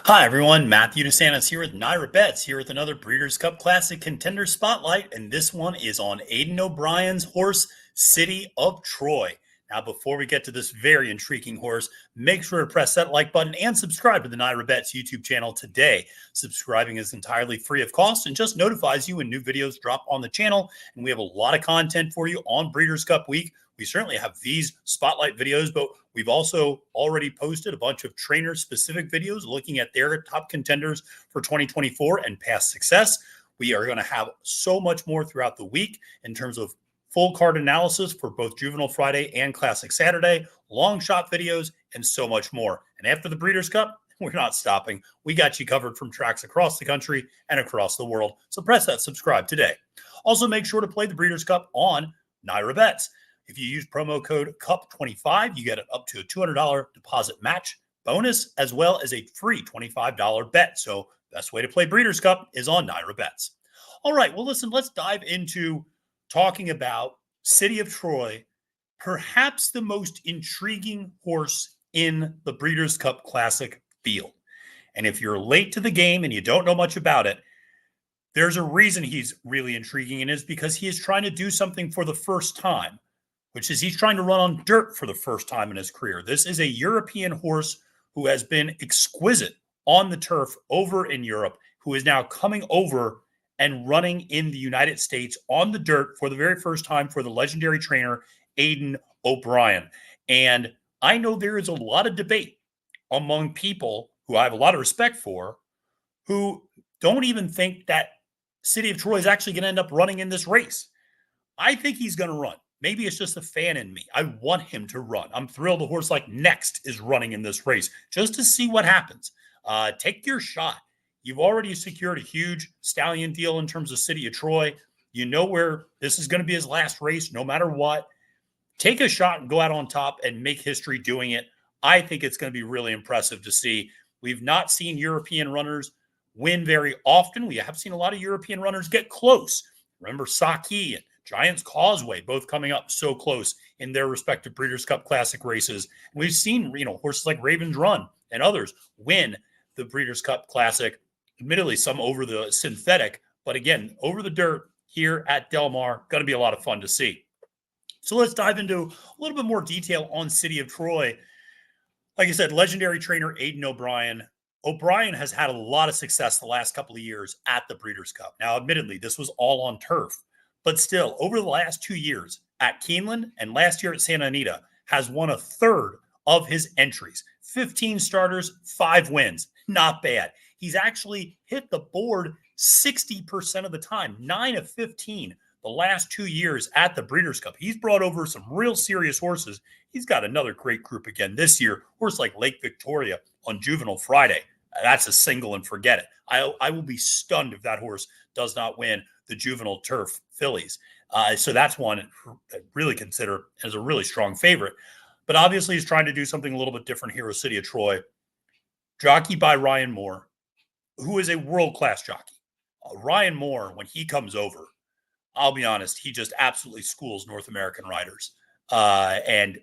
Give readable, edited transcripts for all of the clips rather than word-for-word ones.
Hi everyone, Matthew DeSantis here with NYRA Bets, here with another Breeders' Cup Classic Contender Spotlight, and this one is on Aidan O'Brien's horse, City of Troy. Now, before we get to this very intriguing horse, make sure to press that like button and subscribe to the NYRA Bets YouTube channel today. Subscribing is entirely free of cost and just notifies you when new videos drop on the channel, and we have a lot of content for you on Breeders' Cup Week. We certainly have these spotlight videos, but we've also already posted a bunch of trainer-specific videos looking at their top contenders for 2024 and past success. We are going to have so much more throughout the week in terms of full card analysis for both Juvenile Friday and Classic Saturday, long shot videos, and so much more. And after the Breeders' Cup, we're not stopping. We got you covered from tracks across the country and across the world. So press that subscribe today. Also, make sure to play the Breeders' Cup on NYRA Bets. If you use promo code CUP25, you get an up to a $200 deposit match bonus, as well as a free $25 bet. So best way to play Breeders' Cup is on NYRA Bets. All right, well, listen, let's dive into talking about City of Troy, perhaps the most intriguing horse in the Breeders' Cup Classic field. And if you're late to the game and you don't know much about it, there's a reason he's really intriguing, and it's because he is trying to do something for the first time, which is he's trying to run on dirt for the first time in his career. This is a European horse who has been exquisite on the turf over in Europe, who is now coming over and running in the United States on the dirt for the very first time for the legendary trainer, Aidan O'Brien. And I know there is a lot of debate among people who I have a lot of respect for, who don't even think that City of Troy is actually going to end up running in this race. I think he's going to run. Maybe it's just a fan in me. I want him to run. I'm thrilled a horse like Next is running in this race just to see what happens. Take your shot. You've already secured a huge stallion deal in terms of City of Troy. You know where this is going to be his last race, no matter what. Take a shot and go out on top and make history doing it. I think it's going to be really impressive to see. We've not seen European runners win very often. We have seen a lot of European runners get close. Remember Saki and Giants Causeway, both coming up so close in their respective Breeders' Cup Classic races. And we've seen, horses like Raven's Run and others win the Breeders' Cup Classic. Admittedly, some over the synthetic, but again, over the dirt here at Del Mar, going to be a lot of fun to see. So let's dive into a little bit more detail on City of Troy. Like I said, legendary trainer Aidan O'Brien. O'Brien has had a lot of success the last couple of years at the Breeders' Cup. Now, admittedly, this was all on turf. But still, over the last 2 years at Keeneland and last year at Santa Anita, has won a third of his entries. 15 starters, 5 wins. Not bad. He's actually hit the board 60% of the time, 9 of 15 the last 2 years at the Breeders' Cup. He's brought over some real serious horses. He's got another great group again this year. Horse like Lake Victoria on Juvenile Friday. That's a single and forget it. I will be stunned if that horse does not win the Juvenile Turf Fillies. So that's one I really consider as a really strong favorite. But obviously he's trying to do something a little bit different here with City of Troy. Jockey by Ryan Moore, who is a world-class jockey. Ryan Moore, when he comes over, I'll be honest, he just absolutely schools North American riders. And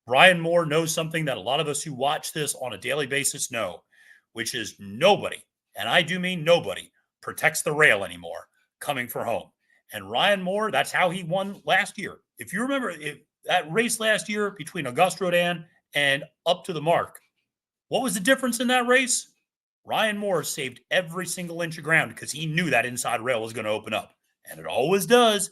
Ryan Moore knows something that a lot of us who watch this on a daily basis know, which is nobody, and I do mean nobody, protects the rail anymore coming for home. And Ryan Moore, that's how he won last year. If you remember that race last year between Auguste Rodin and Up to the Mark, what was the difference in that race? Ryan Moore saved every single inch of ground because he knew that inside rail was going to open up. And it always does.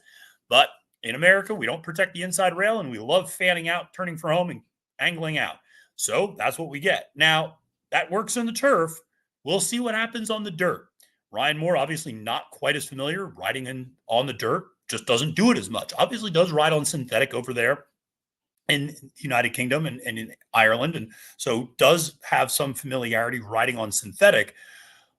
But in America, we don't protect the inside rail, and we love fanning out, turning for home, and angling out. So that's what we get. Now, that works on the turf. We'll see what happens on the dirt. Ryan Moore, obviously not quite as familiar riding on the dirt, just doesn't do it as much. Obviously does ride on synthetic over there in the United Kingdom and in Ireland, and so does have some familiarity riding on synthetic.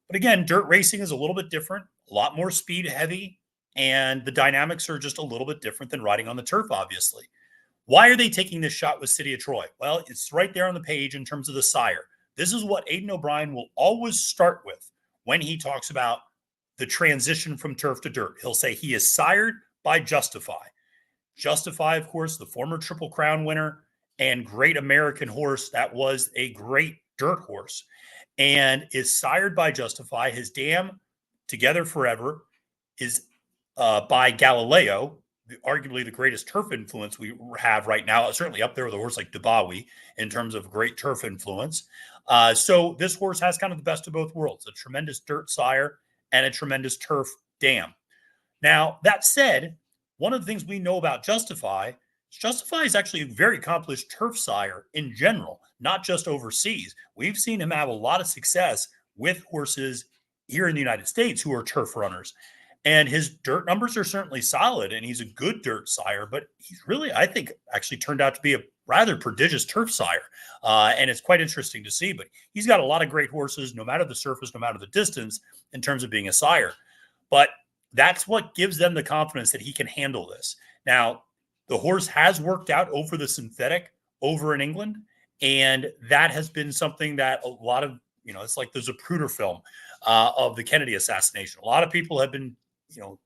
But again, dirt racing is a little bit different, a lot more speed heavy, and the dynamics are just a little bit different than riding on the turf, obviously. Why are they taking this shot with City of Troy? Well, it's right there on the page in terms of the sire. This is what Aidan O'Brien will always start with when he talks about the transition from turf to dirt. He'll say he is sired by Justify. Justify, of course, the former Triple Crown winner and great American horse that was a great dirt horse. and is sired by Justify. His dam, Together Forever, is by Galileo, arguably the greatest turf influence we have right now, certainly up there with a horse like Dubawi in terms of great turf influence. So this horse has kind of the best of both worlds, a tremendous dirt sire and a tremendous turf dam. Now, that said, one of the things we know about Justify is actually a very accomplished turf sire in general, not just overseas. We've seen him have a lot of success with horses here in the United States who are turf runners. And his dirt numbers are certainly solid, and he's a good dirt sire, but he's really, I think, actually turned out to be a rather prodigious turf sire. And it's quite interesting to see, but he's got a lot of great horses, no matter the surface, no matter the distance, in terms of being a sire. But that's what gives them the confidence that he can handle this. Now, the horse has worked out over the synthetic over in England, and that has been something that a lot of, it's like the Zapruder film of the Kennedy assassination. A lot of people have been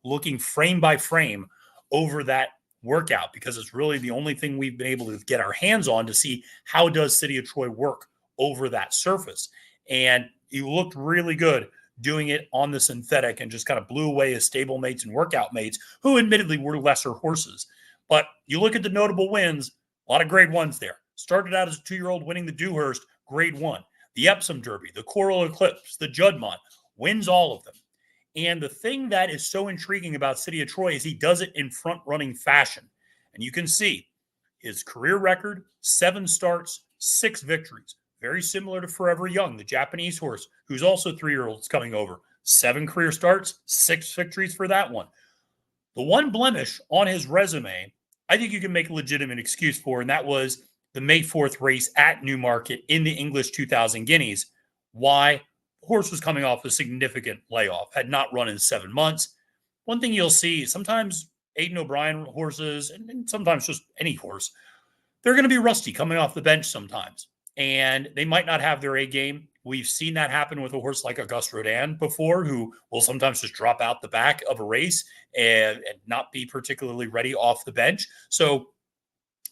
looking frame by frame over that workout because it's really the only thing we've been able to get our hands on to see how does City of Troy work over that surface. And he looked really good doing it on the synthetic and just kind of blew away his stable mates and workout mates who admittedly were lesser horses. But you look at the notable wins, a lot of grade ones there. Started out as a 2-year-old winning the Dewhurst, grade 1. The Epsom Derby, the Coral Eclipse, the Juddmonte, wins all of them. And the thing that is so intriguing about City of Troy is he does it in front-running fashion. And you can see his career record, 7 starts, 6 victories. Very similar to Forever Young, the Japanese horse, who's also 3-year-olds coming over. 7 career starts, 6 victories for that one. The one blemish on his resume, I think you can make a legitimate excuse for, and that was the May 4th race at Newmarket in the English 2000 Guineas. Why? Horse was coming off a significant layoff, had not run in 7 months. One thing you'll see, sometimes Aidan O'Brien horses, and sometimes just any horse, they're going to be rusty coming off the bench sometimes, and they might not have their A game. We've seen that happen with a horse like Auguste Rodin before, who will sometimes just drop out the back of a race and not be particularly ready off the bench. So,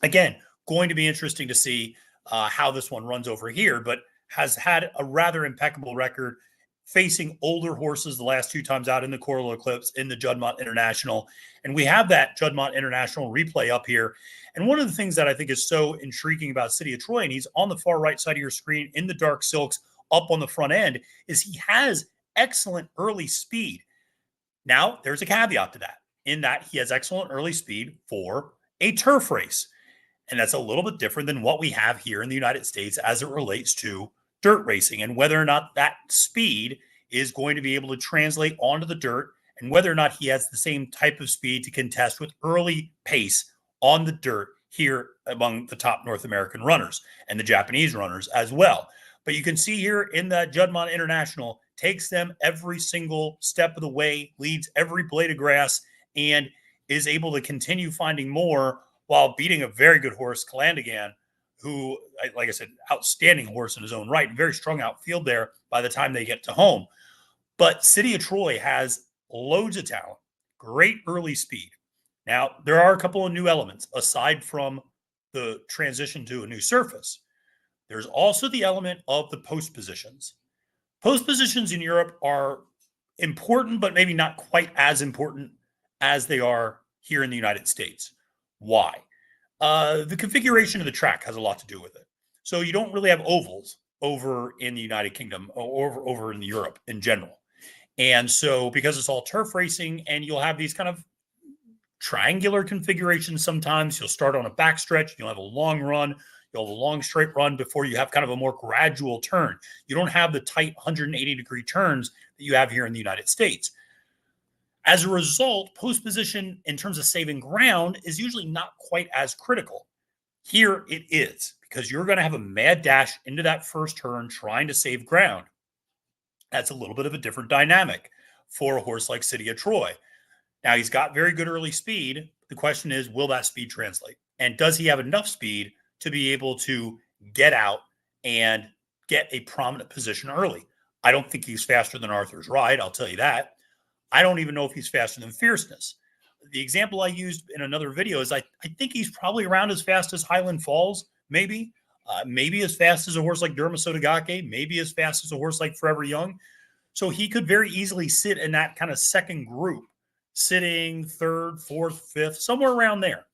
again, going to be interesting to see how this one runs over here, but has had a rather impeccable record facing older horses the last 2 times out in the Coral Eclipse, in the Juddmonte International. And we have that Juddmonte International replay up here. And one of the things that I think is so intriguing about City of Troy, and he's on the far right side of your screen in the dark silks up on the front end, is he has excellent early speed. Now, there's a caveat to that, in that he has excellent early speed for a turf race. And that's a little bit different than what we have here in the United States as it relates to dirt racing, and whether or not that speed is going to be able to translate onto the dirt, and whether or not he has the same type of speed to contest with early pace on the dirt here among the top North American runners and the Japanese runners as well. But you can see here in that Juddmonte International, takes them every single step of the way, leads every blade of grass, and is able to continue finding more while beating a very good horse, Calandigan, who, like I said, outstanding horse in his own right, and very strong outfield there by the time they get to home. But City of Troy has loads of talent, great early speed. Now, there are a couple of new elements aside from the transition to a new surface. There's also the element of the post positions. Post positions in Europe are important, but maybe not quite as important as they are here in the United States. Why? The configuration of the track has a lot to do with it. So you don't really have ovals over in the United Kingdom or over in Europe in general. And so because it's all turf racing, and you'll have these kind of triangular configurations sometimes, you'll start on a backstretch, you'll have a long run, you'll have a long straight run before you have kind of a more gradual turn. You don't have the tight 180-degree turns that you have here in the United States. As a result, post position in terms of saving ground is usually not quite as critical. Here it is, because you're going to have a mad dash into that first turn trying to save ground. That's a little bit of a different dynamic for a horse like City of Troy. Now, he's got very good early speed. The question is, will that speed translate? And does he have enough speed to be able to get out and get a prominent position early? I don't think he's faster than Arthur's Ride, I'll tell you that. I don't even know if he's faster than Fierceness. The example I used in another video is I think he's probably around as fast as Highland Falls, maybe. maybe as fast as a horse like Dermasotogake, maybe as fast as a horse like Forever Young. So he could very easily sit in that kind of second group, sitting third, fourth, fifth, somewhere around there,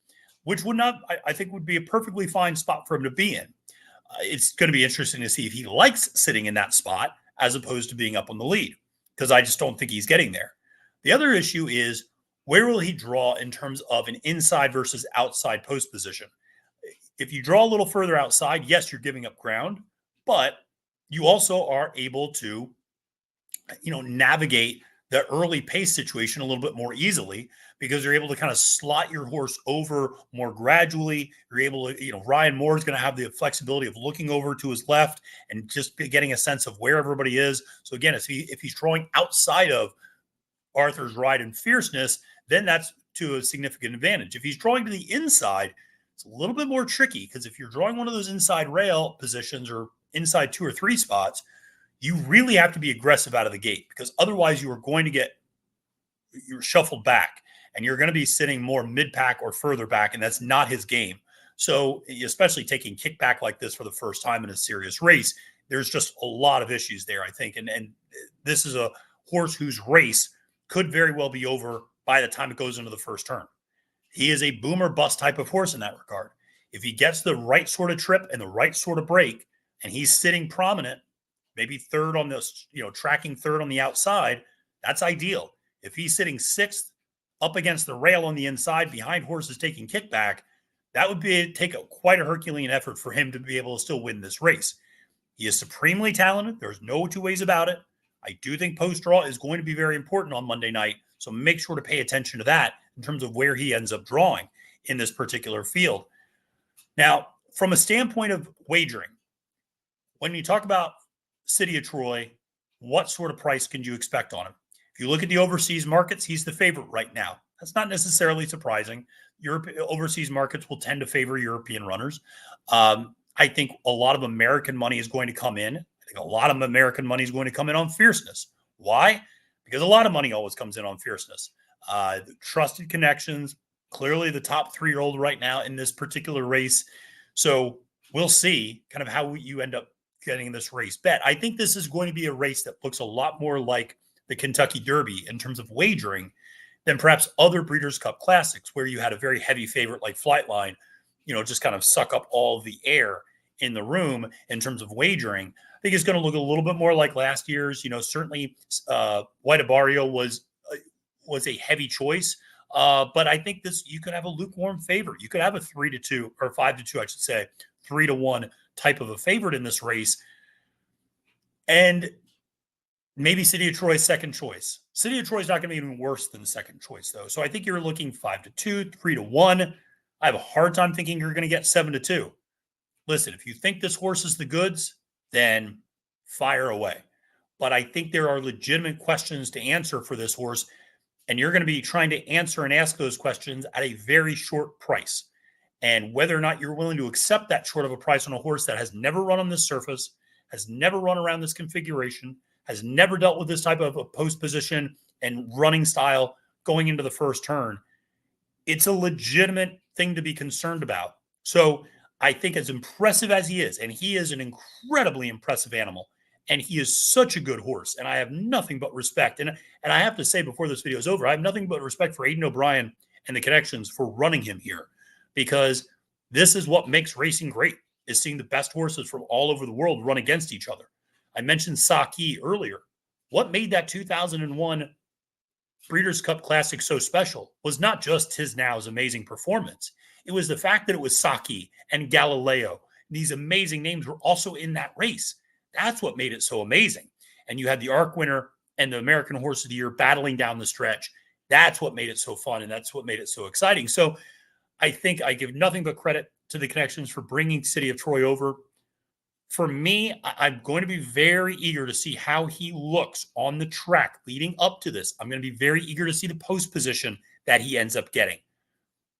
which would not, I think, would be a perfectly fine spot for him to be in. It's going to be interesting to see if he likes sitting in that spot as opposed to being up on the lead, because I just don't think he's getting there. The other issue is, where will he draw in terms of an inside versus outside post position? If you draw a little further outside, yes, you're giving up ground, but you also are able to, navigate the early pace situation a little bit more easily, because you're able to kind of slot your horse over more gradually. You're able to, Ryan Moore is going to have the flexibility of looking over to his left and just getting a sense of where everybody is. So again, if he's drawing outside of Arthur's Ride and Fierceness, then that's to a significant advantage. If he's drawing to the inside, it's a little bit more tricky, because if you're drawing one of those inside rail positions or inside 2 or 3 spots, you really have to be aggressive out of the gate, because otherwise you are going to get shuffled back and you're going to be sitting more mid-pack or further back, and that's not his game. So especially taking kickback like this for the first time in a serious race, there's just a lot of issues there, I think. And this is a horse whose race could very well be over by the time it goes into the first turn. He is a boom or bust type of horse in that regard. If he gets the right sort of trip and the right sort of break, and he's sitting prominent, maybe third on this, tracking third on the outside, that's ideal. If he's sitting 6th up against the rail on the inside behind horses taking kickback, that would take quite a Herculean effort for him to be able to still win this race. He is supremely talented. There's no two ways about it. I do think post draw is going to be very important on Monday night, so make sure to pay attention to that in terms of where he ends up drawing in this particular field. Now, from a standpoint of wagering, when you talk about City of Troy, what sort of price can you expect on him? If you look at the overseas markets, he's the favorite right now. That's not necessarily surprising. Overseas markets will tend to favor European runners. I think a lot of American money is going to come in. I think a lot of American money is going to come in on Fierceness. Why? Because a lot of money always comes in on Fierceness. Trusted connections, clearly the top 3-year-old right now in this particular race. So we'll see kind of how you end up getting this race bet. I think this is going to be a race that looks a lot more like the Kentucky Derby in terms of wagering than perhaps other Breeders' Cup Classics, where you had a very heavy favorite like Flightline, just kind of suck up all the air in the room in terms of wagering. I think it's going to look a little bit more like last year's. Certainly White Abario was a heavy choice, but I think you could have a lukewarm favorite. You could have a 3-2 or 5-2, I should say, 3-1 type of a favorite in this race. And maybe City of Troy's second choice. City of Troy's not going to be even worse than the second choice, though. So I think you're looking 5-2, 3-1. I have a hard time thinking you're going to get 7-2. Listen, if you think this horse is the goods, then fire away. But I think there are legitimate questions to answer for this horse, and you're going to be trying to answer and ask those questions at a very short price. And whether or not you're willing to accept that short of a price on a horse that has never run on this surface, has never run around this configuration, has never dealt with this type of a post position and running style going into the first turn, it's a legitimate thing to be concerned about. So I think as impressive as he is, and he is an incredibly impressive animal, and he is such a good horse, and I have nothing but respect. And I have to say before this video is over, I have nothing but respect for Aidan O'Brien and the connections for running him here, because this is what makes racing great, is seeing the best horses from all over the world run against each other. I mentioned Saki earlier. What made that 2001 Breeders' Cup Classic so special was not just his now's amazing performance. It was the fact that it was Saki and Galileo. These amazing names were also in that race. That's what made it so amazing. And you had the ARC winner and the American Horse of the Year battling down the stretch. That's what made it so fun, and that's what made it so exciting. So I think I give nothing but credit to the connections for bringing City of Troy over. For me, I'm going to be very eager to see how he looks on the track leading up to this. I'm going to be very eager to see the post position that he ends up getting.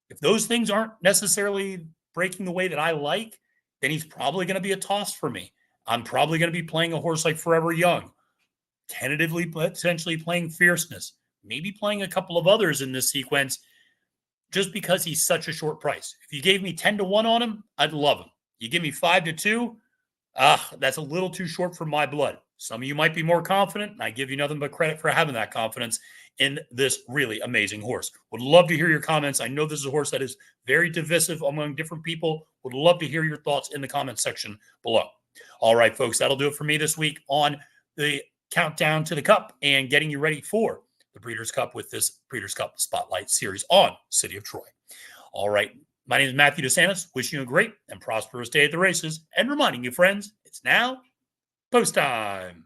If those things aren't necessarily breaking the way that I like, then he's probably going to be a toss for me. I'm probably going to be playing a horse like Forever Young, tentatively potentially playing Fierceness, maybe playing a couple of others in this sequence, just because he's such a short price. If you gave me 10-1 on him, I'd love him. You give me 5-2. That's a little too short for my blood. Some of you might be more confident, and I give you nothing but credit for having that confidence in this really amazing horse. Would love to hear your comments. I know this is a horse that is very divisive among different people. Would love to hear your thoughts in the comments section below. All right, folks, that'll do it for me this week on the countdown to the Cup and getting you ready for the Breeders' Cup with this Breeders' Cup Spotlight Series on City of Troy. All right, my name is Matthew DeSantis, wishing you a great and prosperous day at the races, and reminding you, friends, it's now post time.